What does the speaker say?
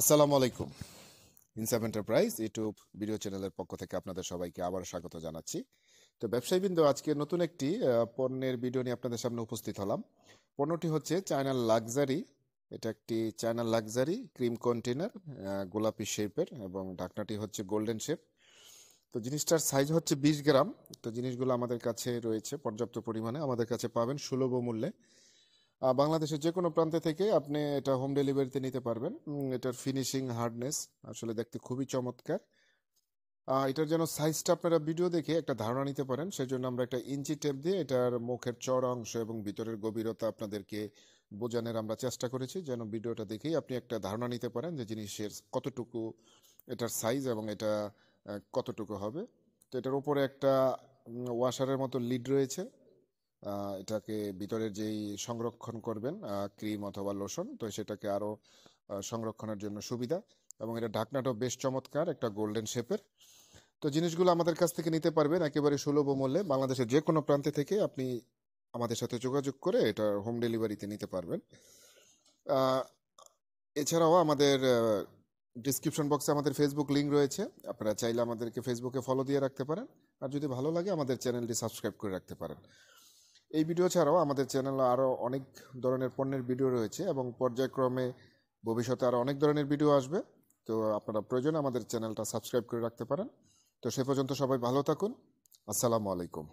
আসসালামু আলাইকুম। ইনসাফ এন্টারপ্রাইজ ইউটিউব ভিডিও চ্যানেলের পক্ষ থেকে আপনাদের সবাইকে আবার স্বাগত জানাচ্ছি। তো ব্যবসায়ীবৃন্দ, আজকে নতুন একটি পণ্যের ভিডিও নিয়ে আপনাদের সামনে উপস্থিত হলাম। পণ্যটি হচ্ছে চায়না লাক্সারি। এটা একটি চায়না লাক্সারি ক্রিম কন্টেনার, গোলাপি শেপের, এবং ঢাকনাটি হচ্ছে গোল্ডেন শেপ। তো জিনিসটার সাইজ হচ্ছে 20 গ্রাম। তো জিনিসগুলো আমাদের কাছে রয়েছে পর্যাপ্ত পরিমাণে, আমাদের কাছে পাবেন সুলভ মূল্যে। বাংলাদেশের যে কোনো প্রান্তে থেকে আপনি এটা হোম ডেলিভারিতে নিতে পারবেন। এটার ফিনিশিং, হার্ডনেস আসলে দেখতে খুবই চমৎকার। এটার যেন সাইজটা আপনারা ভিডিও দেখে একটা ধারণা নিতে পারেন, সেজন্য আমরা একটা ইঞ্চি টেপ দিয়ে এটার মুখের চওড়া অংশ এবং ভিতরের গভীরতা আপনাদেরকে বোঝানোর আমরা চেষ্টা করেছি, যেন ভিডিওটা দেখেই আপনি একটা ধারণা নিতে পারেন যে জিনিসের কতটুকু এটার সাইজ এবং এটা কতটুকু হবে। তো এটার উপরে একটা ওয়াশারের মতো লিড রয়েছে। এটাকে ভিতরের যেই সংরক্ষণ করবেন ক্রিম অথবা লোশন, তো সেটাকে আরও সংরক্ষণের জন্য সুবিধা। এবং এটা ঢাকনাটাও বেশ চমৎকার, একটা গোল্ডেন শেপের। তো জিনিসগুলো আমাদের কাছ থেকে নিতে পারবেন একেবারে সুলভ মূল্যে। বাংলাদেশের যে কোনো প্রান্তে থেকে আপনি আমাদের সাথে যোগাযোগ করে এটা হোম ডেলিভারিতে নিতে পারবেন। আহ, এছাড়াও আমাদের ডিসক্রিপশন বক্সে আমাদের ফেসবুক লিঙ্ক রয়েছে। আপনারা চাইলে আমাদেরকে ফেসবুকে ফলো দিয়ে রাখতে পারেন, আর যদি ভালো লাগে আমাদের চ্যানেলটি সাবস্ক্রাইব করে রাখতে পারেন। এই ভিডিও ছাড়াও আমাদের চ্যানেলে আরও অনেক ধরনের পণ্যের ভিডিও রয়েছে, এবং পর্যায়ক্রমে ভবিষ্যতে আরও অনেক ধরনের ভিডিও আসবে। তো আপনারা প্রয়োজনে আমাদের চ্যানেলটা সাবস্ক্রাইব করে রাখতে পারেন। তো সে পর্যন্ত সবাই ভালো থাকুন। আসসালামু আলাইকুম।